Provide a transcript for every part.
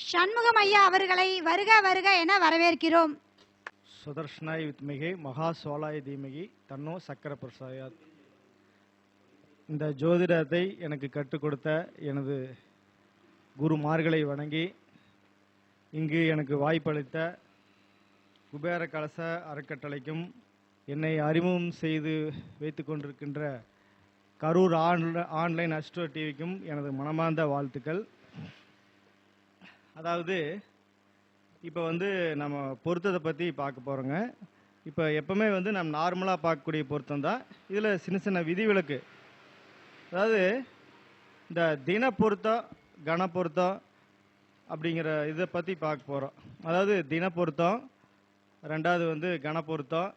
சண்முகம் ஐயா அவர்களை வருக வருக என வரவேற்கிறோம். சுதர்ஷனாய் வித்மிகை மகா சோலாய தீமகி தன்னோ சக்கர பிரசாயாத். இந்த ஜோதிடத்தை எனக்கு கற்றுக் கொடுத்த எனது குருமார்களை வணங்கி இங்கு எனக்கு வாய்ப்பளித்த குபேர கலச அறக்கட்டளைக்கும் என்னை அறிமுகம் செய்து வைத்து கொண்டிருக்கின்ற கரூர் ஆன்லைன் அஸ்ட்ரோ டிவிக்கும் எனது மனமார்ந்த வாழ்த்துக்கள். அதாவது இப்போ நம்ம பொருத்தத்தை பற்றி பார்க்க போகிறோங்க. இப்போ எப்பவுமே நம்ம நார்மலாக பார்க்கக்கூடிய பொருத்தம் தான். இதில் சின்ன சின்ன விதிவிலக்கு, அதாவது இந்த தின பொருத்தம் கண பொருத்தம் அப்படிங்கிற இதை பற்றி பார்க்க போகிறோம். அதாவது தின பொருத்தம், ரெண்டாவது கண பொருத்தம்,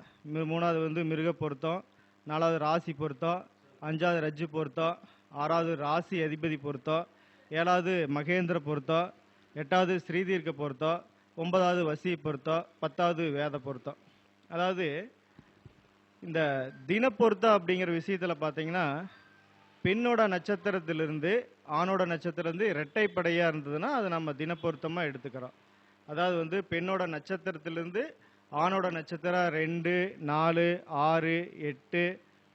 மூணாவது மிருக பொருத்தம், நாலாவது ராசி பொருத்தம், அஞ்சாவது ரஜ்ஜு பொருத்தம், ஆறாவது ராசி அதிபதி பொருத்தம், ஏழாவது மகேந்திர பொருத்தம், எட்டாவது ஸ்ரீதீர்க்க பொருத்தம், ஒன்பதாவது வசி பொருத்தம், பத்தாவது வேத பொருத்தம். அதாவது இந்த தின பொருத்தம் அப்படிங்கிற விஷயத்தில் பார்த்தீங்கன்னா பெண்ணோட நட்சத்திரத்திலிருந்து ஆணோட நட்சத்திரத்திலிருந்து இரட்டைப்படையாக இருந்ததுன்னா அது நம்ம தின பொருத்தமாக எடுத்துக்கிறோம். அதாவது பெண்ணோட நட்சத்திரத்திலிருந்து ஆணோட நட்சத்திரம் 2, 4, 6, 8,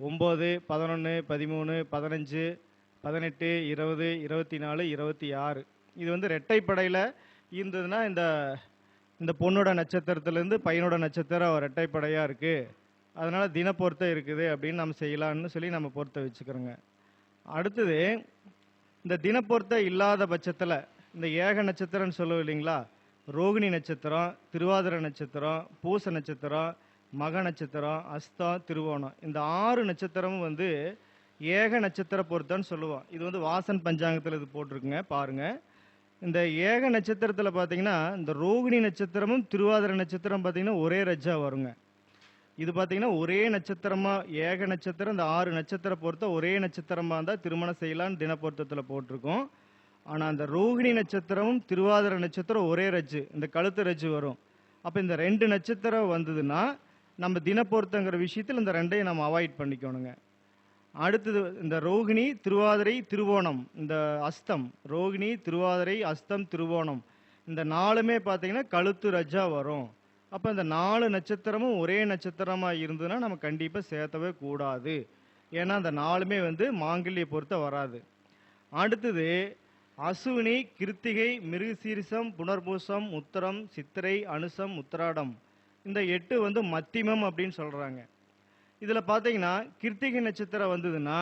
9, 11, 13, 15, 18, 20, 24, 26 இது இரட்டைப்படையில் இருந்ததுன்னா இந்த பொண்ணோட நட்சத்திரத்திலேருந்து பையனோட நட்சத்திரம் இரட்டைப்படையாக இருக்குது, அதனால் தின பொருத்தம் இருக்குது அப்படின்னு நம்ம செய்யலான்னு சொல்லி நம்ம பொருத்த வச்சுக்கிறோங்க. அடுத்தது இந்த தின பொருத்தம் இல்லாத பட்சத்தில் இந்த ஏக நட்சத்திரம்னு சொல்லுவோம் இல்லைங்களா, ரோகிணி நட்சத்திரம், திருவாதிரை நட்சத்திரம், பூச நட்சத்திரம், மக நட்சத்திரம், அஸ்தம், திருவோணம், இந்த 6 நட்சத்திரமும் ஏக நட்சத்திர பொருத்தம்னு சொல்லுவோம். இது வாசன் பஞ்சாங்கத்தில் இது போட்டிருக்குங்க பாருங்க. இந்த ஏக நட்சத்திரத்தில் பார்த்தீங்கன்னா இந்த ரோகிணி நட்சத்திரமும் திருவாதிரை நட்சத்திரம் பார்த்தீங்கன்னா ஒரே ரஜ்ஜா வருங்க. இது பார்த்தீங்கன்னா ஒரே நட்சத்திரமா ஏக நட்சத்திரம், இந்த 6 நட்சத்திர பொருத்தம் ஒரே நட்சத்திரமா இருந்தால் திருமணம் செய்யலான்னு தின பொருத்தத்தில் போட்டிருக்கோம். ஆனால் அந்த ரோகிணி நட்சத்திரமும் திருவாதிரை நட்சத்திரம் ஒரே ரஜ்ஜு, இந்த கழுத்து ரஜ்ஜு வரும். அப்போ இந்த 2 நட்சத்திரம் வந்ததுன்னா நம்ம தின பொருத்தங்கிற விஷயத்தில் இந்த 2ஐயும் நம்ம அவாய்ட் பண்ணிக்கணுங்க. அடுத்தது இந்த ரோகிணி திருவாதிரை திருவோணம், இந்த அஸ்தம், ரோகிணி திருவாதிரை அஸ்தம் திருவோணம், இந்த 4மே பார்த்தீங்கன்னா கழுத்து ரஜ்ஜா வரும். அப்போ இந்த 4 நட்சத்திரமும் ஒரே நட்சத்திரமாக இருந்ததுன்னா நம்ம கண்டிப்பாக சேர்த்தவே கூடாது. ஏன்னா அந்த 4மே மாங்கல்ய பொருத்த வராது. அடுத்தது அசுவினி கிருத்திகை மிருகசீரிசம் புனர்பூசம் உத்தரம் சித்திரை அனுசம் உத்திராடம், இந்த 8 மத்திமம் அப்படின்னு சொல்கிறாங்க. இதில் பார்த்தீங்கன்னா கிருத்திகை நட்சத்திரம் வந்ததுன்னா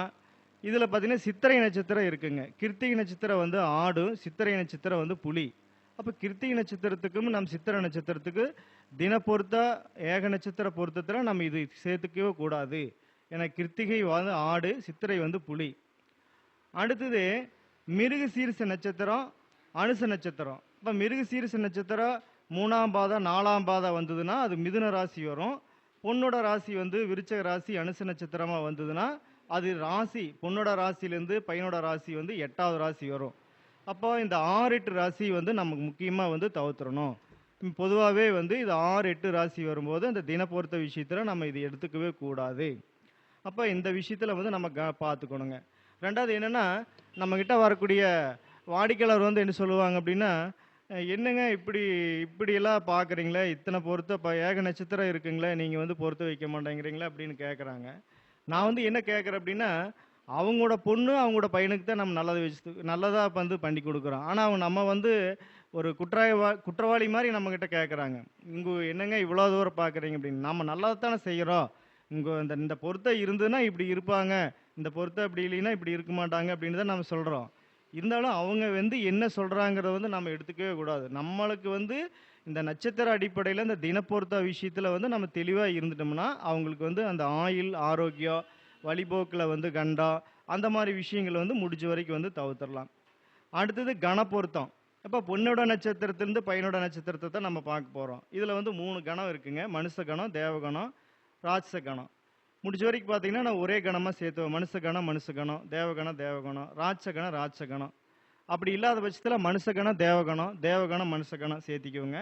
இதில் பார்த்தீங்கன்னா சித்திரை நட்சத்திரம் இருக்குங்க. கிருத்திகை நட்சத்திரம் ஆடும், சித்திரை நட்சத்திரம் புலி. அப்போ கிருத்திகை நட்சத்திரத்துக்கும் நம்ம சித்திரை நட்சத்திரத்துக்கு தின பொருத்த ஏக நட்சத்திர பொருத்தத்தில் நம்ம இது சேர்த்துக்கவே கூடாது. ஏன்னா கிருத்திகை ஆடு, சித்திரை புலி. அடுத்தது மிருக சீரிச நட்சத்திரம் அனுச நட்சத்திரம். இப்போ மிருக சீரிச நட்சத்திரம் 3ஆம் பாதம் 4ஆம் பாதம் வந்ததுன்னா அது மிதுன ராசி வரும். பொண்ணோட ராசி விருச்சக ராசி அனுச நட்சத்திரமாக வந்ததுன்னா அது ராசி பொண்ணோட ராசியிலேருந்து பையனோட ராசி 8வது ராசி வரும். அப்போ இந்த 6, 8 ராசி நமக்கு முக்கியமாக தவிர்த்துறணும். பொதுவாகவே இது 6, 8 ராசி வரும்போது அந்த தின பொருத்த விஷயத்தில் நம்ம இது எடுத்துக்கவே கூடாது. அப்போ இந்த விஷயத்தில் நம்ம பார்த்துக்கணுங்க. ரெண்டாவது என்னென்னா, நம்மக்கிட்ட வரக்கூடிய வாடிக்கையாளர் என்ன சொல்லுவாங்க அப்படின்னா, என்னங்க இப்படியெல்லாம் பார்க்குறீங்களே, இத்தனை பொருத்த ஏக நட்சத்திரம் இருக்குங்களே, நீங்கள் பொருத்த வைக்க மாட்டேங்கிறீங்களா அப்படின்னு கேட்குறாங்க. நான் என்ன கேட்குறேன் அப்படின்னா, அவங்களோட பொண்ணு அவங்களோட பையனுக்கு தான் நம்ம நல்லதாக பண்ணி கொடுக்குறோம். ஆனால் அவங்க நம்ம ஒரு குற்றவாளி மாதிரி நம்மக்கிட்ட கேட்குறாங்க. இங்கே என்னங்க இவ்வளோ தூரம் பார்க்குறீங்க அப்படின்னு. நம்ம நல்லதானே செய்கிறோம். இந்த பொருத்தம் இருந்ததுன்னா இப்படி இருப்பாங்க, இந்த பொருத்தம் இப்படி இல்லைன்னா இப்படி இருக்க மாட்டாங்க அப்படின்னு தான் நம்ம சொல்கிறோம். இருந்தாலும் அவங்க என்ன சொல்கிறாங்கிறத நம்ம எடுத்துக்கவே கூடாது. நம்மளுக்கு இந்த நட்சத்திர அடிப்படையில் இந்த தினப்பொருத்த விஷயத்தில் நம்ம தெளிவாக இருந்துட்டோம்னா அவங்களுக்கு அந்த ஆயுள் ஆரோக்கியம் வழிபோக்கில் கண்டம் அந்த மாதிரி விஷயங்கள் முடிஞ்ச வரைக்கும் தவிர்த்துடலாம். அடுத்தது கணப்பொருத்தம். இப்போ பொண்ணோட நட்சத்திரத்திலிருந்து பையனோட நட்சத்திரத்தை தான் நம்ம பார்க்க போகிறோம். இதில் 3 கணம் இருக்குங்க. மனுஷ கணம், தேவகணம், ராட்சச கணம். முடிஞ்ச வரைக்கும் பார்த்தீங்கன்னா நான் ஒரே கணமாக சேர்த்துவேன். மனுஷ கணம், தேவகணம், ராட்சச கணம். அப்படி இல்லாத பட்சத்தில் மனுஷ கணம், தேவகணம், மனுஷ கணம் சேர்த்திக்குவோங்க.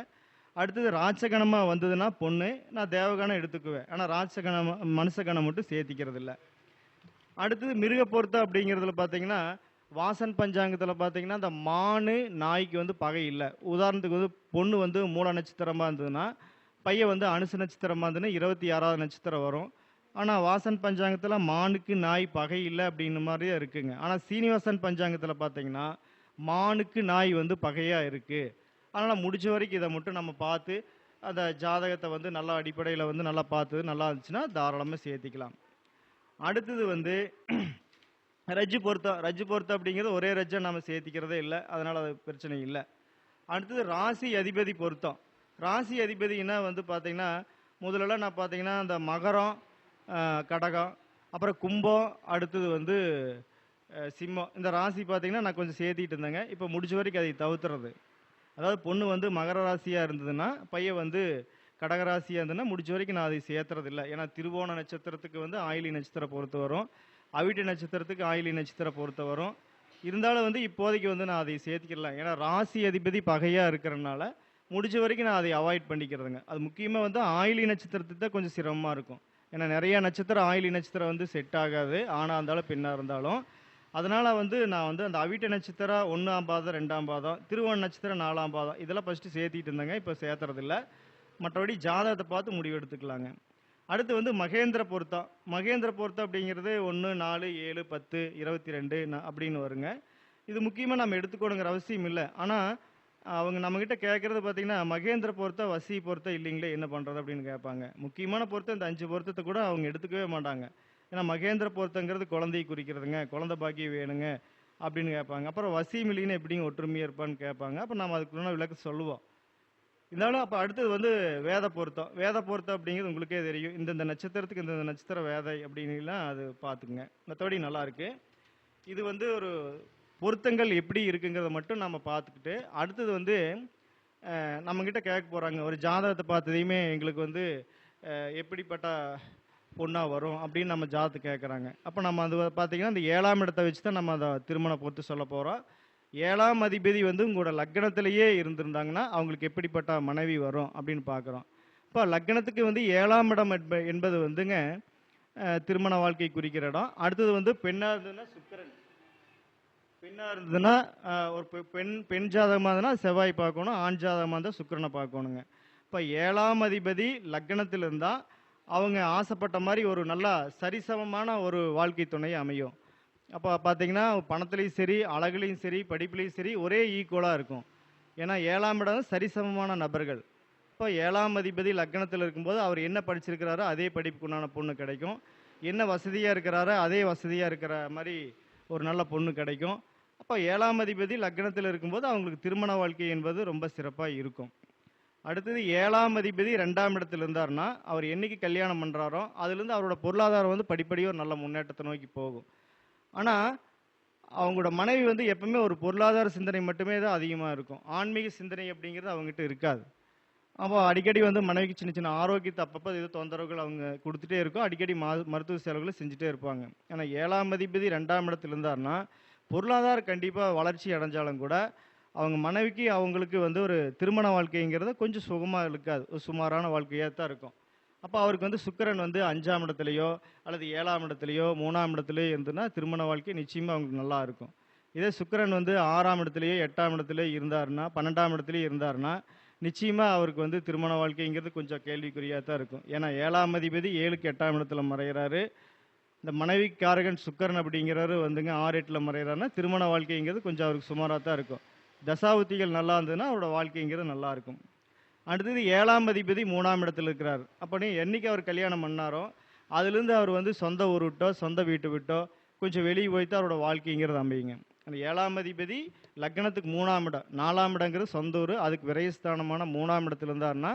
அடுத்தது ராட்சகணமாக வந்ததுன்னா பொண்ணு, நான் தேவகணம் எடுத்துக்குவேன். ஆனால் ராட்சகணம் மனுஷ கணம் மட்டும் சேர்த்திக்கிறது இல்லை. அடுத்தது மிருக பொருத்தம் அப்படிங்கிறதுல பார்த்தீங்கன்னா வாசன் பஞ்சாங்கத்தில் பார்த்தீங்கன்னா இந்த மானு நாய்க்கு வந்து பகை இல்லை. உதாரணத்துக்கு வந்து பொண்ணு வந்து மூல நட்சத்திரமாக இருந்ததுன்னா பையன் வந்து அனுச நட்சத்திரமாக இருந்ததுன்னா 26வது நட்சத்திரம் வரும். ஆனால் வாசன் பஞ்சாங்கத்தில் மானுக்கு நாய் பகை இல்லை அப்படின்னு மாதிரியே இருக்குங்க. ஆனால் சீனிவாசன் பஞ்சாங்கத்தில் பார்த்தீங்கன்னா மானுக்கு நாய் வந்து பகையாக இருக்குது. அதனால் முடிஞ்ச வரைக்கும் இதை மட்டும் நம்ம பார்த்து அந்த ஜாதகத்தை வந்து நல்லா அடிப்படையில் வந்து நல்லா பார்த்து நல்லா இருந்துச்சுன்னா தாராளமாக சேர்த்திக்கலாம். அடுத்தது வந்து ரஜ்ஜு பொருத்தம். ரஜ்ஜு பொருத்தம் அப்படிங்கிறது ஒரே ரஜ்ஜை நம்ம சேர்த்திக்கிறதே இல்லை, அதனால் அது பிரச்சனை இல்லை. அடுத்தது ராசி அதிபதி பொருத்தம். ராசி அதிபதினா வந்து பார்த்தீங்கன்னா முதல்லலாம் நான் பார்த்தீங்கன்னா இந்த மகரம், கடகம், அப்புறம் கும்பம், அடுத்தது வந்து சிம்மம், இந்த ராசி பார்த்தீங்கன்னா நான் கொஞ்சம் சேர்த்திட்டு இருந்தேங்க. இப்போ முடிஞ்ச வரைக்கும் அதை தவிர்த்துறது. அதாவது பொண்ணு வந்து மகர ராசியாக இருந்ததுன்னா பையன் வந்து கடகராசியாக இருந்ததுன்னா முடிஞ்ச வரைக்கும் நான் அதை சேர்த்துறது இல்லை. ஏன்னா திருவோண நட்சத்திரத்துக்கு வந்து ஆயிலி நட்சத்திரம் பொறுத்து வரும், அவிட்ட நட்சத்திரத்துக்கு ஆயிலி நட்சத்திரம் பொறுத்து வரும். இருந்தாலும் வந்து இப்போதைக்கு வந்து நான் அதை சேர்த்துக்கலாம். ஏன்னா ராசி அதிபதி பகையாக இருக்கிறனால முடிஞ்ச வரைக்கும் நான் அதை அவாய்ட் பண்ணிக்கிறதுங்க. அது முக்கியமாக வந்து ஆயிலி நட்சத்திரத்துக்கு தான் கொஞ்சம் சிரமமாக இருக்கும். ஏன்னா நிறையா நட்சத்திரம் ஆயிலி நட்சத்திரம் வந்து செட் ஆகாது, ஆணாக இருந்தாலும் பெண்ணாக இருந்தாலும். அதனால் வந்து நான் வந்து அந்த அவிட்ட நட்சத்திரம் 1ஆம் பாதம் 2ஆம் பாதம், திருவோண நட்சத்திரம் 4ஆம் பாதம் இதெல்லாம் ஃபஸ்ட்டு சேர்த்திட்டு இருந்தேங்க. இப்போ சேர்த்துறதில்ல. மற்றபடி ஜாதகத்தை பார்த்து முடிவு எடுத்துக்கலாங்க. அடுத்து வந்து மகேந்திர பொருத்தம். மகேந்திர பொருத்தம் அப்படிங்கிறது 1, 4, 7, 10, 22 அப்படின்னு வருங்க. இது முக்கியமாக நம்ம எடுத்துக்கணுங்கிற அவசியம் இல்லை. ஆனால் அவங்க நம்மக்கிட்ட கேட்குறது பார்த்தீங்கன்னா மகேந்திர பொருத்தம் வசி பொருத்தம் இல்லைங்களே என்ன பண்ணுறது அப்படின்னு கேட்பாங்க. முக்கியமான பொருத்தம் இந்த 5 பொருத்தத்தை கூட அவங்க எடுத்துக்கவே மாட்டாங்க. ஏன்னா மகேந்திர பொருத்தங்கிறது குழந்தையை குறிக்கிறதுங்க, குழந்தை பாக்கியம் வேணுங்க அப்படின்னு கேட்பாங்க. அப்புறம் வசி மில்லின்னு எப்படிங்க ஒற்றுமையாக இருப்பான்னு கேட்பாங்க. அப்போ நம்ம அதுக்குள்ள விளக்கு சொல்லுவோம். இருந்தாலும் அப்போ அடுத்தது வந்து வேத பொருத்தம். வேத பொருத்தம் அப்படிங்கிறது உங்களுக்கே தெரியும். இந்தந்த நட்சத்திரத்துக்கு இந்தந்த நட்சத்திர வேதை அப்படின்லாம் அது பார்த்துக்குங்க. மற்றபடி நல்லா இருக்கு. இது வந்து ஒரு பொருத்தங்கள் எப்படி இருக்குங்கிறத மட்டும் நம்ம பார்த்துக்கிட்டு அடுத்தது வந்து நம்மக்கிட்ட கேட்க போகிறாங்க. ஒரு ஜாதகத்தை பார்த்ததையுமே எங்களுக்கு வந்து எப்படிப்பட்ட பொண்ணாக வரும் அப்படின்னு நம்ம ஜாதகத்தை கேட்குறாங்க. அப்போ நம்ம அது பார்த்தீங்கன்னா இந்த 7ஆம் இடத்தை வச்சு தான் நம்ம அதை திருமண பொறுத்து சொல்ல போகிறோம். 7ஆம் அதிபதி வந்து உங்களோட லக்னத்திலேயே இருந்திருந்தாங்கன்னா அவங்களுக்கு எப்படிப்பட்ட மனைவி வரும் அப்படின்னு பார்க்குறோம். இப்போ லக்னத்துக்கு வந்து 7ஆம் இடம் என்பது வந்துங்க திருமண வாழ்க்கை குறிக்கிற இடம். அடுத்தது வந்து பெண்ணாக இருந்ததுன்னா சுக்கிரன். பெண்ணாக இருந்ததுன்னா ஒரு பெண் ஜாதகமாக இருந்ததுன்னா செவ்வாய் பார்க்கணும், ஆண் ஜாதகமாக இருந்தால் சுக்கிரனை பார்க்கணுங்க. இப்போ 7ஆம் அதிபதி லக்னத்தில் இருந்தால் அவங்க ஆசைப்பட்ட மாதிரி ஒரு நல்லா சரிசமமான ஒரு வாழ்க்கை துணை அமையும். அப்போ பார்த்தீங்கன்னா பணத்துலேயும் சரி, அழகுலேயும் சரி, படிப்புலேயும் சரி ஒரே ஈக்குவலாக இருக்கும். ஏன்னா 7ஆம் இடம் சரிசமமான நபர்கள். இப்போ 7ஆம் அதிபதி லக்னத்தில் இருக்கும்போது அவர் என்ன படிச்சிருக்கிறாரோ அதே படிப்புக்குண்டான பொண்ணு கிடைக்கும். என்ன வசதியாக இருக்கிறாரோ அதே வசதியாக இருக்கிற மாதிரி ஒரு நல்ல பொண்ணு கிடைக்கும். அப்போ 7ஆம் அதிபதி லக்னத்தில் இருக்கும்போது அவங்களுக்கு திருமண வாழ்க்கை என்பது ரொம்ப சிறப்பாக இருக்கும். அடுத்தது 7ஆம் அதிபதி 2ஆம் இடத்துல இருந்தாருன்னா அவர் என்னைக்கு கல்யாணம் பண்ணுறாரோ அதுலேருந்து அவரோட பொருளாதாரம் வந்து படிப்படியாக ஒரு நல்ல முன்னேற்றத்தை நோக்கி போகும். ஆனால் அவங்களோட மனைவி வந்து எப்பவுமே ஒரு பொருளாதார சிந்தனை மட்டுமே தான் அதிகமாக இருக்கும். ஆன்மீக சிந்தனை அப்படிங்கிறது அவங்ககிட்ட இருக்காது. அப்போ அடிக்கடி வந்து மனைவிக்கு சின்ன சின்ன ஆரோக்கியத்தை அப்பப்போ ஏதோ தொந்தரவுகள் அவங்க கொடுத்துட்டே இருக்கும். அடிக்கடி மருத்துவ செலவுகளை செஞ்சுட்டே இருப்பாங்க. ஆனால் 7ஆம் அதிபதி 2ஆம் இடத்துல இருந்தாருன்னா பொருளாதாரம் கண்டிப்பாக வளர்ச்சி அடைஞ்சாலும் கூட அவங்க மனைவிக்கு அவங்களுக்கு வந்து ஒரு திருமண வாழ்க்கைங்கிறது கொஞ்சம் சுகமாக இருக்காது, ஒரு சுமாரான வாழ்க்கையாக தான் இருக்கும். அப்போ அவருக்கு வந்து சுக்கிரன் வந்து 5ஆம் இடத்துலையோ அல்லது 7ஆம் இடத்துலையோ 3ஆம் இடத்துலையோ இருந்ததுன்னா திருமண வாழ்க்கை நிச்சயமாக அவங்களுக்கு நல்லா இருக்கும். இதே சுக்கிரன் வந்து 6ஆம் இடத்துலையோ 8ஆம் இடத்துலையோ இருந்தாருன்னா 12ஆம் இடத்துலையோ இருந்தாருன்னா நிச்சயமாக அவருக்கு வந்து திருமண வாழ்க்கைங்கிறது கொஞ்சம் கேள்விக்குறியாக தான் இருக்கும். ஏன்னா 7ஆம் அதிபதி 7க்கு 8ஆம் இடத்துல மறைகிறாரு. இந்த மனைவிக்காரகன் சுக்கிரன் அப்படிங்கிறவர் வந்துங்க 6, 8ல் மறைகிறாருன்னா திருமண வாழ்க்கைங்கிறது கொஞ்சம் அவருக்கு சுமாராக தான் இருக்கும். தசாபுத்திகள் நல்லா இருந்ததுன்னா அவரோட வாழ்க்கைங்கிறது நல்லா இருக்கும். அடுத்தது 7ஆம் அதிபதி 3ஆம் இடத்துல இருக்கிறார். அப்படி என்னைக்கு அவர் கல்யாணம் பண்ணாரோ அதுலேருந்து அவர் வந்து சொந்த ஊர் விட்டோ சொந்த வீட்டை விட்டோ கொஞ்சம் வெளியே போய்த்து அவரோட வாழ்க்கைங்கிறது அமையுங்க. அந்த 7ஆம் அதிபதி லக்னத்துக்கு 3ஆம் இடம், 4ஆம் இடங்கிறது சொந்த ஊர், அதுக்கு விரயஸ்தானமான 3ஆம் இடத்துல இருந்தாருன்னா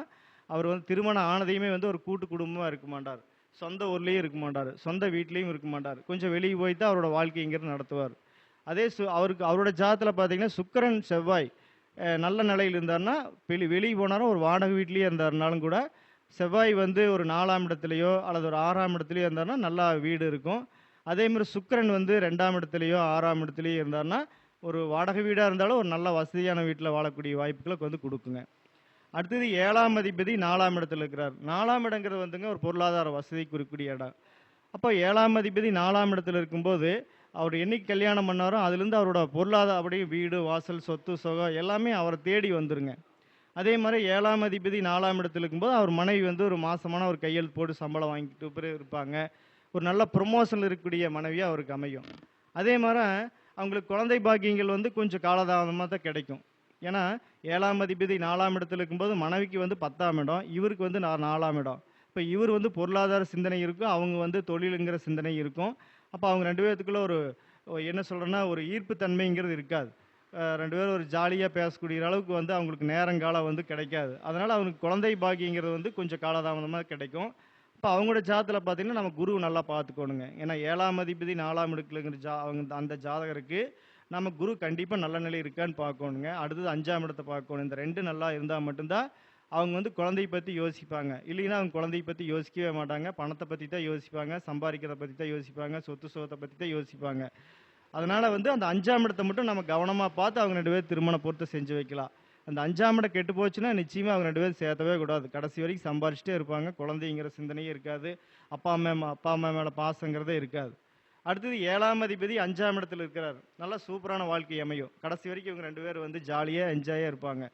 அவர் வந்து திருமணம் ஆனதையுமே வந்து ஒரு கூட்டு குடும்பமாக இருக்க மாட்டார், சொந்த ஊர்லேயும் இருக்க மாட்டார், சொந்த வீட்லேயும் இருக்க மாட்டார், கொஞ்சம் வெளியே போய் தான் அவரோட வாழ்க்கைங்கிறது நடத்துவார். அதே அவருக்கு அவரோட ஜாதத்தில் பார்த்தீங்கன்னா சுக்கிரன் செவ்வாய் நல்ல நிலையில் இருந்தாருன்னா வெளியே போனாலும் ஒரு வாடகை வீட்லேயே இருந்தாருனாலும் கூட செவ்வாய் வந்து ஒரு 4ஆம் இடத்துலையோ அல்லது ஒரு 6ஆம் இடத்துலையோ இருந்தாருன்னா நல்லா வீடு இருக்கும். அதேமாதிரி சுக்கிரன் வந்து 2ஆம் இடத்துலையோ 6ஆம் இடத்துலையோ இருந்தாருன்னா ஒரு வாடகை வீடாக இருந்தாலும் ஒரு நல்ல வசதியான வீட்டில் வாழக்கூடிய வாய்ப்புகளை வந்து கொடுக்குங்க. அடுத்தது 7ஆம் அதிபதி 4ஆம் இடத்துல இருக்கிறார். 4ஆம் இடங்கிறது வந்துங்க ஒரு பொருளாதார வசதி குறிக்கூடிய இடம். அப்போ 7ஆம் அதிபதி 4ஆம் இடத்துல இருக்கும்போது அவர் என்னைக்கு கல்யாணம் பண்ணாரோ அதுலேருந்து அவரோட பொருளாதார அப்படியே வீடு வாசல் சொத்து சுகம் எல்லாமே அவரை தேடி வந்துருங்க. அதே மாதிரி 7ஆம் அதிபதி 4ஆம் இடத்துல இருக்கும்போது அவர் மனைவி வந்து ஒரு மாசமான ஒரு கையெழுத்து போட்டு சம்பளம் வாங்கிட்டு பிறகு இருப்பாங்க. ஒரு நல்ல ப்ரொமோஷன் இருக்கக்கூடிய மனைவியாக அவருக்கு அமையும். அதே மாதிரி அவங்களுக்கு குழந்தை பாக்கியங்கள் வந்து கொஞ்சம் காலதாமதமாக தான் கிடைக்கும். ஏன்னா 7ஆம் அதிபதி 4ஆம் இடத்துல இருக்கும்போது மனைவிக்கு வந்து 10ஆம் இடம், இவருக்கு வந்து 4ஆம் இடம். இப்போ இவர் வந்து பொருளாதார சிந்தனை இருக்கும், அவங்க வந்து தொழிலுங்கிற சிந்தனை இருக்கும். அப்போ அவங்க 2 பேர்த்துக்குள்ள ஒரு என்ன சொல்கிறேன்னா ஒரு ஈர்ப்பு தன்மைங்கிறது இருக்காது. 2 பேரும் ஒரு ஜாலியாக பேசக்கூடிய அளவுக்கு வந்து அவங்களுக்கு நேரங்காலம் வந்து கிடைக்காது. அதனால் அவங்களுக்கு குழந்தை பாக்கியங்கிறது வந்து கொஞ்சம் காலதாமதமாக கிடைக்கும். இப்போ அவங்களோட ஜாதத்தில் பார்த்தீங்கன்னா நம்ம குரு நல்லா பார்த்துக்கணுங்க. ஏன்னா 7ஆம் அதிபதி 4ஆம் இடத்துலங்கிற அவங்க அந்த ஜாதகருக்கு நம்ம குரு கண்டிப்பாக நல்ல நிலை இருக்கான்னு பார்க்கணுங்க. அடுத்தது 5ஆம் இடத்தை பார்க்கணும். இந்த 2 நல்லா இருந்தால் மட்டும்தான் அவங்க வந்து குழந்தைய பற்றி யோசிப்பாங்க. இல்லைன்னா அவங்க குழந்தைய பற்றி யோசிக்கவே மாட்டாங்க. பணத்தை பற்றி தான் யோசிப்பாங்க, சம்பாதிக்கிறத பற்றி தான் யோசிப்பாங்க, சொத்து சுகத்தை பற்றி தான் யோசிப்பாங்க. அதனால வந்து அந்த 5ஆம் இடத்தை மட்டும் நம்ம கவனமாக பார்த்து அவங்க 2 பேரும் திருமண பொருத்தம் செஞ்சு வைக்கலாம். அந்த 5ஆம் இடம் கெட்டு போச்சுன்னா நிச்சயமாக அவங்க 2 பேரும் சேர்த்தவே கூடாது. கடைசி வரைக்கும் சம்பாரிச்சிட்டே இருப்பாங்க. குழந்தைங்கிற சிந்தனையே இருக்காது. அப்பா அம்மா மேலே பாசங்கிறதே இருக்காது. அடுத்தது 7ஆம் அதிபதி 5ஆம் இடத்துல இருக்கிறார். நல்லா சூப்பரான வாழ்க்கை அமையும். கடைசி வரைக்கும் இவங்க 2 பேரும் வந்து ஜாலியாக என்ஜாயாக இருப்பாங்க.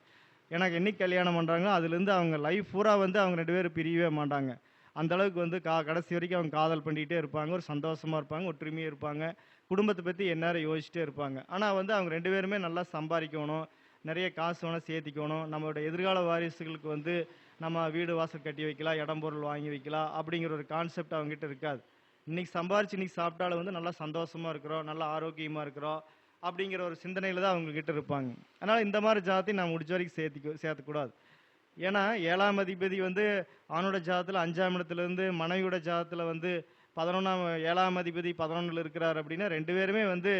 எனக்கு என்னைக்கு கல்யாணம் பண்ணுறாங்களோ அதுலேருந்து அவங்க லைஃப் பூரா வந்து அவங்க 2 பேரும் பிரியவே மாட்டாங்க. அந்த அளவுக்கு வந்து கடைசி வரைக்கும் அவங்க காதல் பண்ணிகிட்டே இருப்பாங்க. ஒரு சந்தோஷமாக இருப்பாங்க, ஒற்றுமையாக இருப்பாங்க. குடும்பத்தை பற்றி எந்நேரம் யோசிச்சுட்டே இருப்பாங்க. ஆனால் வந்து அவங்க 2 பேருமே நல்லா சம்பாதிக்கணும், நிறைய காசு வேணால் சேர்த்திக்கணும், நம்மளோட எதிர்கால வாரிசுகளுக்கு வந்து நம்ம வீடு வாசல் கட்டி வைக்கலாம், இடம் பொருள் வாங்கி வைக்கலாம் அப்படிங்கிற ஒரு கான்செப்ட் அவங்ககிட்ட இருக்காது. இன்னைக்கு சம்பாரிச்சு இன்னைக்கு சாப்பிட்டாலும் வந்து நல்லா சந்தோஷமாக இருக்கிறோம், நல்லா ஆரோக்கியமாக இருக்கிறோம் அப்படிங்கிற ஒரு சிந்தனையில் தான் அவங்கக்கிட்ட இருப்பாங்க. அதனால் இந்த மாதிரி ஜாதத்தையும் நான் முடிஞ்ச வரைக்கும் சேர்த்துக்கூடாது. ஏன்னா 7ஆம் அதிபதி வந்து ஆணோட ஜாதத்தில் 5ஆம் இடத்துலேருந்து மனைவியோட ஜாதத்தில் வந்து 7ஆம் அதிபதி 11ல் இருக்கிறார் அப்படின்னா 2 பேருமே வந்து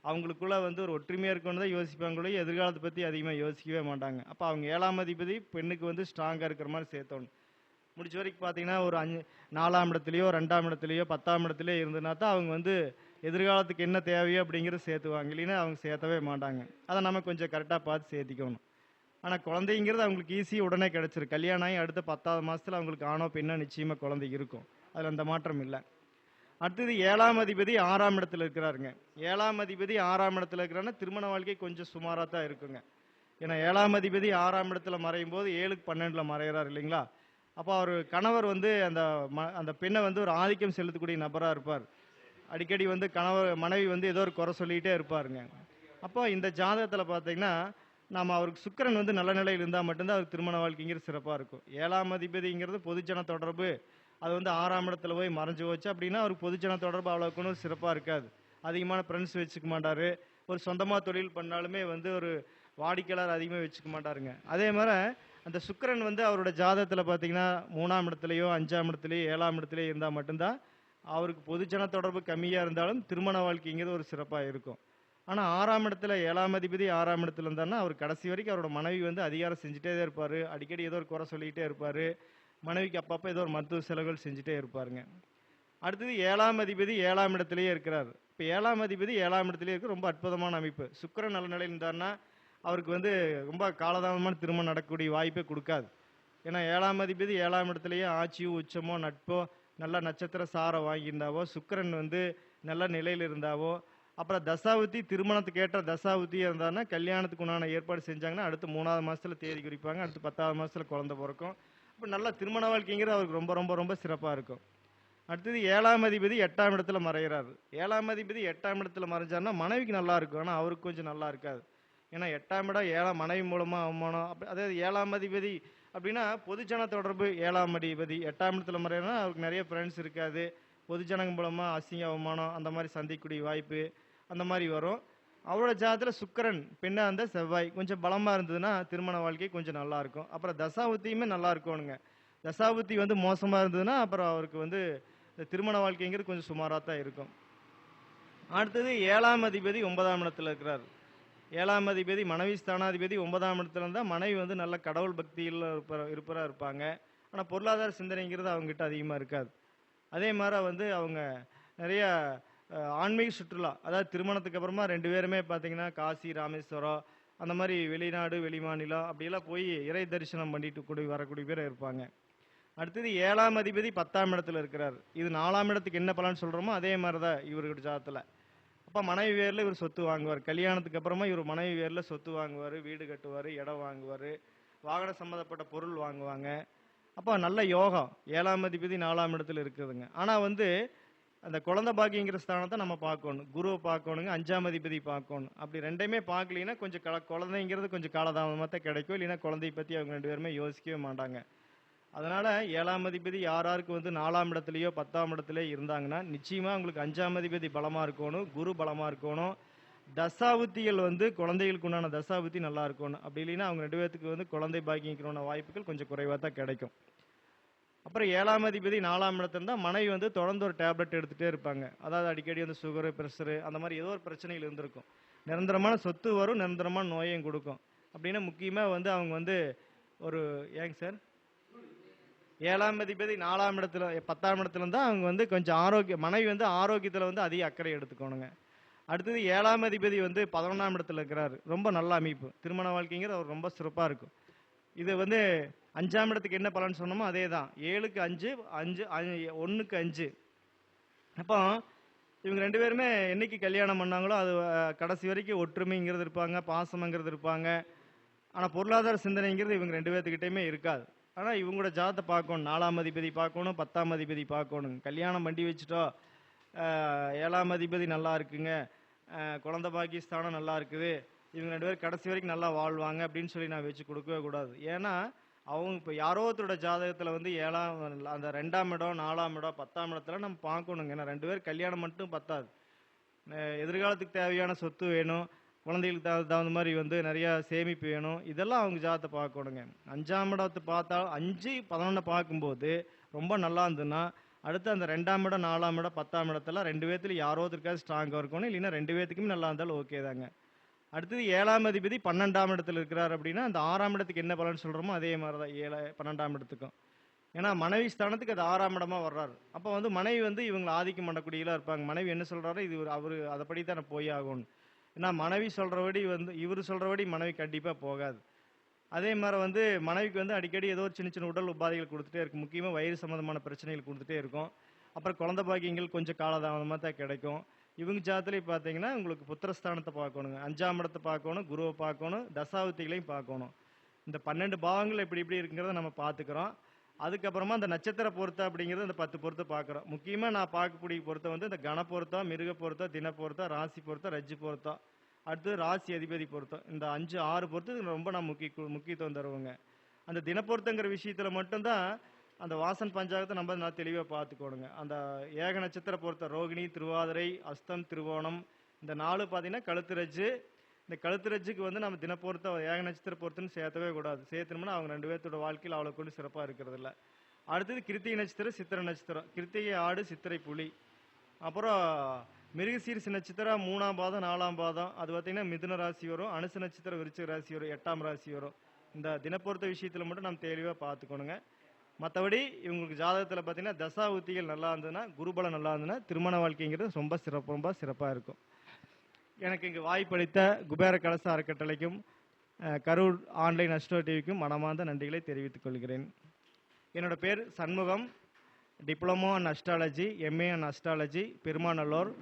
அவங்களுக்குள்ள வந்து ஒரு ஒற்றுமையாக இருக்கணும் தான் யோசிப்பாங்களே, எதிர்காலத்தை பற்றி அதிகமாக யோசிக்கவே மாட்டாங்க. அப்போ அவங்க 7ஆம் அதிபதி பெண்ணுக்கு வந்து ஸ்ட்ராங்காக இருக்கிற மாதிரி சேர்த்தணும். முடிச்ச வரைக்கும் பார்த்தீங்கன்னா ஒரு 4ஆம் இடத்துலையோ 2ஆம் இடத்துலையோ 10ஆம் இடத்துலையோ இருந்ததுனா தான் அவங்க வந்து எதிர்காலத்துக்கு என்ன தேவையோ அப்படிங்கிறத சேர்த்துவாங்க. இல்லைன்னா அவங்க சேர்த்தவே மாட்டாங்க. அதை நம்ம கொஞ்சம் கரெக்டாக பார்த்து சேர்த்திக்கணும். ஆனால் குழந்தைங்கிறது அவங்களுக்கு ஈஸியாக உடனே கிடச்சிரும். கல்யாணம் ஆகி அடுத்த 10ஆவது மாதத்தில் அவங்களுக்கு ஆணோ பெண்ணோ நிச்சயமாக குழந்தை இருக்கும். அதில் அந்த மாற்றம் இல்லை. அடுத்தது 7ஆம் அதிபதி 6ஆம் இடத்துல இருக்கிறாருங்க. 7ஆம் அதிபதி 6ஆம் இடத்துல இருக்கிறாருன்னா திருமண வாழ்க்கை கொஞ்சம் சுமாராக தான் இருக்குங்க. ஏன்னா 7ஆம் அதிபதி 6ஆம் இடத்துல மறையும் போது 7க்கு 12ல் மறைகிறார் இல்லைங்களா? அப்போ அவர் கணவர் வந்து அந்த பெண்ணை வந்து ஒரு ஆதிக்கம் செலுத்தக்கூடிய நபராக இருப்பார். அடிக்கடி வந்து மனைவி வந்து ஏதோ ஒரு குறை சொல்லிகிட்டே இருப்பாருங்க. அப்போ இந்த ஜாதகத்தில் பார்த்தீங்கன்னா நம்ம அவருக்கு சுக்கிரன் வந்து நல்ல நிலையில் இருந்தால் மட்டும்தான் அவருக்கு திருமண வாழ்க்கைங்கிறது சிறப்பாக இருக்கும். 7ஆம் அதிபதிங்கிறது பொதுஜன தொடர்பு, அது வந்து 6ஆம் இடத்துல போய் மறைஞ்சு போச்சு அப்படின்னா அவருக்கு பொதுஜன தொடர்பு அவ்வளோக்குன்னு சிறப்பாக இருக்காது. அதிகமான ஃப்ரெண்ட்ஸ் வச்சுக்க மாட்டார். ஒரு சொந்தமாக தொழில் பண்ணாலுமே வந்து ஒரு வாடிக்கையாளர் அதிகமாக வச்சுக்க மாட்டாருங்க. அதே மாதிரி அந்த சுக்கிரன் வந்து அவரோட ஜாதகத்தில் பார்த்தீங்கன்னா 3ஆம் இடத்துலையோ 5ஆம் இடத்துலையோ 7ஆம் இடத்துலையோ இருந்தால் மட்டும்தான் அவருக்கு பொதுஜன தொடர்பு கம்மியாக இருந்தாலும் திருமண வாழ்க்கைங்கிறது ஒரு சிறப்பாக இருக்கும். ஆனால் 6ஆம் இடத்துல 7ஆம் அதிபதி 6ஆம் இடத்துல இருந்தாருன்னா அவர் கடைசி வரைக்கும் அவரோட மனைவி வந்து அதிகாரம் செஞ்சுட்டே தான் இருப்பார். அடிக்கடி ஏதோ ஒரு குறை சொல்லிக்கிட்டே இருப்பார். மனைவிக்கு அப்பப்போ ஏதோ ஒரு மருத்துவ செலவுகள் செஞ்சுட்டே இருப்பாருங்க. அடுத்தது 7ஆம் அதிபதி 7ஆம் இடத்துலையே இருக்கிறார். இப்போ 7ஆம் அதிபதி 7ஆம் இடத்துலேயே இருக்க ரொம்ப அற்புதமான அமைப்பு. சுக்கிரன் நல்ல நிலையில் இருந்தாருன்னா அவருக்கு வந்து ரொம்ப காலதாமதமான திருமணம் நடக்கக்கூடிய வாய்ப்பே கொடுக்காது. ஏன்னா 7ஆம் அதிபதி 7ஆம் இடத்துலையே ஆட்சியோ உச்சமோ நட்போ நல்ல நட்சத்திர சாரை வாங்கியிருந்தாவோ, சுக்கிரன் வந்து நல்ல நிலையில் இருந்தாவோ, அப்புறம் தசாவுத்தி திருமணத்துக்கு ஏற்ற தசாவுத்தியாக இருந்தாருன்னா கல்யாணத்துக்கு உண்டான ஏற்பாடு செஞ்சாங்கன்னா அடுத்து 3ஆவது மாதத்தில் தேதி குறிப்பாங்க, அடுத்து 10ஆவது மாதத்தில் குழந்தை பிறக்கும். இப்போ நல்ல திருமண வாழ்க்கைங்கிறது அவருக்கு ரொம்ப ரொம்ப ரொம்ப சிறப்பாக இருக்கும். அடுத்தது 7ஆம் அதிபதி 8ஆம் இடத்துல மறைகிறார். 7ஆம் அதிபதி 8ஆம் இடத்துல மறைஞ்சாருன்னா மனைவிக்கு நல்லா இருக்கும், ஆனால் அவருக்கு கொஞ்சம் நல்லா இருக்காது. ஏன்னா 8ஆம் இடம் 7ஆம் மனைவி மூலமாக அவமானம். அதாவது 7ஆம் அதிபதி அப்படின்னா பொதுஜன தொடர்பு. 7ஆம் அதிபதி 8ஆம் இடத்துல மறையினா அவருக்கு நிறைய ஃப்ரெண்ட்ஸ் இருக்காது. பொதுஜனங்க மூலமாக அசிங்க அவமானம் அந்த மாதிரி சந்திக்கக்கூடிய வாய்ப்பு அந்த மாதிரி வரும். அவரோட ஜாதத்தில் சுக்கிரன் பெண்ணாக இருந்தால் செவ்வாய் கொஞ்சம் பலமாக இருந்ததுன்னா திருமண வாழ்க்கை கொஞ்சம் நல்லாயிருக்கும். அப்புறம் தசாபுத்தியுமே நல்லா இருக்கணுங்க. தசாபுத்தி வந்து மோசமாக இருந்ததுன்னா அப்புறம் அவருக்கு வந்து இந்த திருமண வாழ்க்கைங்கிறது கொஞ்சம் சுமாராக தான் இருக்கும். அடுத்தது 7ஆம் அதிபதி 9ஆம் இடத்துல இருக்கிறார். 7ஆம் அதிபதி மனைவி ஸ்தானாதிபதி 9ஆம் இடத்துல இருந்தால் மனைவி வந்து நல்ல கடவுள் பக்தியில் இருப்பாங்க. ஆனால் பொருளாதார சிந்தனைங்கிறது அவங்ககிட்ட அதிகமாக இருக்காது. அதே மாதிரி வந்து அவங்க நிறைய ஆன்மீக சுற்றுலா, அதாவது திருமணத்துக்கு அப்புறமா 2 பேருமே பார்த்தீங்கன்னா காசி ராமேஸ்வரம் அந்த மாதிரி வெளிநாடு வெளிமாநிலம் அப்படியெல்லாம் போய் இறை தரிசனம் பண்ணிட்டு வரக்கூடிய பேர் இருப்பாங்க. அடுத்தது 7ஆம் அதிபதி 10ஆம் இடத்துல இருக்கிறார். இது 4ஆம் இடத்துக்கு என்ன பலன்னு சொல்கிறோமோ அதே மாதிரி தான் இவருடைய ஜாதத்தில். அப்போ மனைவி பேரில் இவர் சொத்து வாங்குவார். கல்யாணத்துக்கு அப்புறமா இவர் மனைவி பேரில் சொத்து வாங்குவார், வீடு கட்டுவார், இடம் வாங்குவார், வாகன சம்மந்தப்பட்ட பொருள் வாங்குவாங்க. அப்போ நல்ல யோகம் 7ஆம் அதிபதி 4ஆம் இடத்துல இருக்குதுங்க. ஆனால் வந்து அந்த குழந்தை பாக்கியங்கிற ஸ்தானத்தை நம்ம பார்க்கணும், குருவை பார்க்கணுங்க, 5ஆம் அதிபதி பார்க்கணும். அப்படி ரெண்டையுமே பார்க்கலீங்கன்னா கொஞ்சம் குழந்தைங்கிறது கொஞ்சம் காலதாமதமாக தான் கிடைக்கும். இல்லைன்னா குழந்தைய பற்றி அவங்க 2 பேருமே யோசிக்கவே மாட்டாங்க. அதனால 7ஆம் அதிபதி யாராருக்கு வந்து 4ஆம் இடத்துலையோ 10ஆம் இடத்துலையோ இருந்தாங்கன்னா நிச்சயமாக உங்களுக்கு 5ஆம் அதிபதி பலமாக இருக்கணும், குரு பலமாக இருக்கணும், தசாபுத்திகள் வந்து குழந்தைகளுக்கு உண்டான தசாபுத்தி நல்லா இருக்கணும். அப்படி இல்லைன்னா அவங்க 2 பேத்துக்கு வந்து குழந்தை பாக்கியங்கிறோட வாய்ப்புகள் கொஞ்சம் குறைவாக தான் கிடைக்கும். அப்புறம் 7ஆம் அதிபதி 4ஆம் இடத்துல இருந்தால் மனைவி வந்து தொடர்ந்து ஒரு டேப்லெட் எடுத்துகிட்டே இருப்பாங்க. அதாவது அடிக்கடி வந்து சுகரு, ப்ரெஷரு அந்த மாதிரி ஏதோ ஒரு பிரச்சனைகள் இருந்திருக்கும். நிரந்தரமான சொத்து வரும், நிரந்தரமான நோயையும் கொடுக்கும். அப்படின்னா முக்கியமாக வந்து அவங்க வந்து ஒரு ஏங்க சார் 7ஆம் அதிபதி 4ஆம் இடத்துல 10ஆம் இடத்துல இருந்தால் அவங்க வந்து கொஞ்சம் மனைவி வந்து ஆரோக்கியத்தில் வந்து அதிக அக்கறை எடுத்துக்கணுங்க. அடுத்தது 7ஆம் அதிபதி வந்து 11ஆம் இடத்துல இருக்கிறாரு, ரொம்ப நல்ல அமைப்பு, திருமண வாழ்க்கைங்கிறது அவர் ரொம்ப சிறப்பாக இருக்கும். இது வந்து 5ஆம் இடத்துக்கு என்ன பலன் சொன்னோமோ அதே தான், 7க்கு 5 1க்கு 5. அப்போ இவங்க 2 பேருமே என்னைக்கு கல்யாணம் பண்ணாங்களோ அது கடைசி வரைக்கும் ஒற்றுமைங்கிறது இருப்பாங்க, பாசமங்கிறது இருப்பாங்க. ஆனால் பொருளாதார சிந்தனைங்கிறது இவங்க 2 பேர்த்துக்கிட்டையுமே இருக்காது. ஆனால் இவங்களோட ஜாதத்தை பார்க்கணும், 4ஆம் அதிபதி பார்க்கணும், 10ஆம் அதிபதி பார்க்கணும். கல்யாணம் பண்ணி வச்சுட்டோம், 7ஆம் அதிபதி நல்லா இருக்குங்க, குழந்தை பாக்கியஸ்தானம் நல்லா இருக்குது, இவங்க 2 பேரும் கடைசி வரைக்கும் நல்லா வாழ்வாங்க அப்படின்னு சொல்லி நான் வச்சு கொடுக்கவே கூடாது. ஏன்னா அவங்க இப்போ யாரோ ஒருத்தரோட ஜாதகத்தில் வந்து 7ஆம் அந்த 2ஆம் இடம், 4ஆம் இடம், 10ஆம் இடத்துல நம்ம பார்க்கணுங்க. ஏன்னா 2 பேர் கல்யாணம் மட்டும் பத்தாது, எதிர்காலத்துக்கு தேவையான சொத்து வேணும், குழந்தைகளுக்கு தகுந்த மாதிரி வந்து நிறையா சேமிப்பு வேணும். இதெல்லாம் அவங்க ஜாதத்தை பார்க்கணுங்க. 5ஆம் இடத்தை பார்த்தா 5 11 பார்க்கும்போது ரொம்ப நல்லா இருந்ததுன்னா அடுத்து அந்த 2ஆம் இடம், 4ஆம் இடம், 10ஆம் இடத்துல 2 பேர்த்துல யாரோ ஒருத்தருக்காவது ஸ்ட்ராங்காக இருக்கணும், இல்லைன்னா 2 பேர்த்துக்குமே நல்லா இருந்தாலும் ஓகே தாங்க. அடுத்தது 7ஆம் அதிபதி 12ஆம் இடத்துல இருக்கிறார் அப்படின்னா அந்த 6ஆம் இடத்துக்கு என்ன பலன் சொல்கிறோமோ அதே மாதிரி தான் 12ஆம் இடத்துக்கும். ஏன்னா மனைவி ஸ்தானத்துக்கு அது 6ஆம் இடமா வர்றாரு. அப்போ வந்து மனைவி வந்து இவங்களை ஆதிக்கம் பண்ணக்கூடியலாம் இருப்பாங்க. மனைவி என்ன சொல்கிறாரோ இது அவர் அதைப்படி தான் போய் ஆகணும். ஏன்னா மனைவி சொல்கிறபடி வந்து இவர் சொல்கிறபடி மனைவி கண்டிப்பாக போகாது. அதே மாதிரி வந்து மனைவிக்கு வந்து அடிக்கடி ஏதோ ஒரு சின்ன சின்ன உடல் உபாதைகள் கொடுத்துட்டே இருக்கும், முக்கியமாக வயிறு சம்மந்தமான பிரச்சனைகள் கொடுத்துட்டே இருக்கும். அப்புறம் குழந்தை பாக்கியங்கள் கொஞ்சம் காலதாமதமாக தான் கிடைக்கும். இவங்க ஜாதத்துலேயும் பார்த்தீங்கன்னா உங்களுக்கு புத்திரஸ்தானத்தை பார்க்கணுங்க, 5ஆம் இடத்தை பார்க்கணும், குருவை பார்க்கணும், தசாவுத்திகளையும் பார்க்கணும். இந்த 12 பாவங்கள் எப்படி எப்படி இருக்குங்கிறத நம்ம பார்த்துக்கிறோம். அதுக்கப்புறமா அந்த நட்சத்திர பொருத்தம் அப்படிங்கிறது இந்த 10 பொருத்தம் பார்க்குறோம். முக்கியமாக நான் பார்க்கக்கூடிய பொருத்தம் வந்து இந்த கண பொருத்தம், மிருக பொருத்தம், தின பொருத்தம், ராசி பொருத்தம், ரஜ்ஜு பொருத்தம், அடுத்து ராசி அதிபதி பொருத்தம். இந்த 5 6 பொருத்தத்துக்கு ரொம்ப நான் முக்கியத்துவம் தருவோங்க. அந்த தினப்பொருத்தங்கிற விஷயத்தில் மட்டும்தான் அந்த வாசன் பஞ்சாங்கத்தை நம்ம நல்லா தெளிவாக பார்த்துக்கோணுங்க. அந்த ஏக நட்சத்திர பொருத்தம் ரோகிணி, திருவாதிரை, அஸ்தம், திருவோணம் இந்த 4 பார்த்தீங்கன்னா கழுத்து ரஜ்ஜு. இந்த கழுத்து ரஜ்ஜுக்கு வந்து நம்ம தினப்பொருத்தம் ஏக நட்சத்திர பொருத்தம்னு சேர்த்தவே கூடாது. சேர்த்தணும்னா அவங்க 2 பேர்த்தோட வாழ்க்கையில் அவ்வளோ கொண்டு சிறப்பாக இருக்கிறது இல்லை. அடுத்தது கிருத்திகை நட்சத்திரம், சித்திரை நட்சத்திரம். கிருத்திகை ஆடு, சித்திரை புலி. அப்புறம் மிருகசீரிச நட்சத்திரம் 3ஆம் பாதம் 4ஆம் பாதம் அது பார்த்தீங்கன்னா மிதுன ராசி வரும். அனுச நட்சத்திரம் விருச்சிக ராசி வரும், 8ஆம் ராசி வரும். இந்த தினப்பொருத்த விஷயத்தில் மட்டும் நம்ம தெளிவாக பார்த்துக்கணுங்க. மற்றபடி இவங்களுக்கு ஜாதகத்தில் பார்த்தீங்கன்னா தசா உத்திகள் நல்லா இருந்ததுன்னா, குருபலம் நல்லா இருந்ததுன்னா திருமண வாழ்க்கைங்கிறது ரொம்ப சிறப்பாக இருக்கும். எனக்கு இங்கு வாய்ப்பளித்த குபேர கலச அறக்கட்டளைக்கும் கரூர் ஆன்லைன் அஸ்ட்ரோ டிவிக்கும் மனமார்ந்த நன்றிகளை தெரிவித்துக் கொள்கிறேன். என்னோட பேர் Shanmugam, diploma and astrology, MA and astrology, Perumanallur.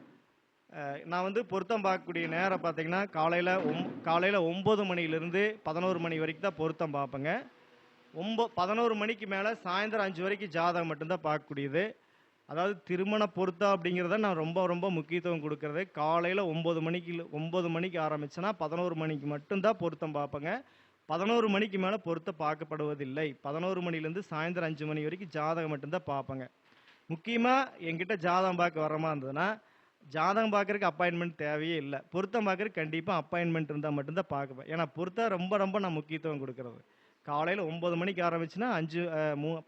நான் வந்து பொருத்தம் பார்க்கக்கூடிய நேரம் பார்த்தீங்கன்னா காலையில் 9 மணிலேருந்து 11 மணி வரைக்கும் தான் பொருத்தம் பார்ப்பேங்க. 11 மணிக்கு மேலே சாயந்தரம் 5 வரைக்கும் ஜாதகம் மட்டும்தான் பார்க்கக்கூடியது. அதாவது திருமண பொருத்தம் அப்படிங்கிறத நான் ரொம்ப முக்கியத்துவம் கொடுக்கறது. காலையில் 9 மணிக்கு ஆரம்பிச்சேன்னா 11 மணிக்கு மட்டும்தான் பொருத்தம் பார்ப்பேங்க. 11 மணிக்கு மேலே பொருத்தம் பார்க்கப்படுவதில்லை. 11 மணிலேருந்து சாயந்தரம் 5 மணி வரைக்கும் ஜாதகம் மட்டும்தான் பார்ப்பேங்க. முக்கியமாக என்கிட்ட ஜாதகம் பார்க்க வர மாதிரி இருந்ததுன்னா ஜாதகம் பார்க்குறதுக்கு அப்பாயின்மெண்ட் தேவையே இல்லை. பொருத்தம் பார்க்குறதுக்கு கண்டிப்பாக அப்பாயின்மெண்ட் இருந்தால் மட்டும்தான் பார்க்குவேன். ஏன்னா பொருத்தம் ரொம்ப நான் முக்கியத்துவம் கொடுக்கறது. காலையில் 9 மணிக்கு ஆரம்பிச்சுன்னா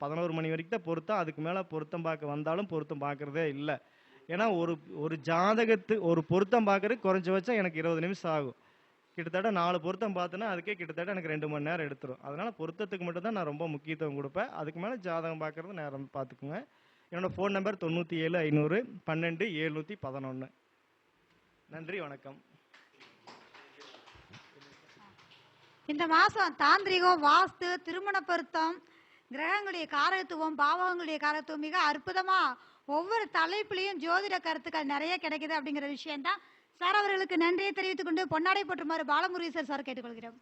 11 மணி வரைக்கும் தான் பொருத்தம். அதுக்கு மேலே பொருத்தம் பார்க்க வந்தாலும் பொருத்தம் பார்க்குறதே இல்லை. ஏன்னா ஒரு ஒரு பொருத்தம் பார்க்குறதுக்கு குறைஞ்சபட்சம் எனக்கு 20 நிமிஷம் ஆகும். கிட்டத்தட்ட 4 பொருத்தம் பார்த்தேன்னா அதுக்கே கிட்டத்தட்ட எனக்கு 2 மணி நேரம் எடுத்துரும். அதனால் பொருத்தத்துக்கு மட்டும்தான் நான் ரொம்ப முக்கியத்துவம் கொடுப்பேன். அதுக்கு மேலே ஜாதகம் பார்க்குறது நேரம் பார்த்துக்குங்க. என்னோட ஃபோன் நம்பர் 97 500 12 711. நன்றி, வணக்கம். இந்த மாதம் தாந்திரிகம், வாஸ்து, திருமண பொருத்தம், கிரகங்களுடைய காரகத்துவம், பாவகங்களுடைய காரகத்துவம் மிக அற்புதமாக ஒவ்வொரு தலைப்புலையும் ஜோதிட கருத்துக்கள் நிறைய கிடைக்குது அப்படிங்கிற விஷயம்தான் சார் அவர்களுக்கு நன்றியை தெரிவித்துக் கொண்டு பொன்னாடை போற்றுமாறு பாலமுருகேசர் சார் கேட்டுக்கொள்கிறோம்.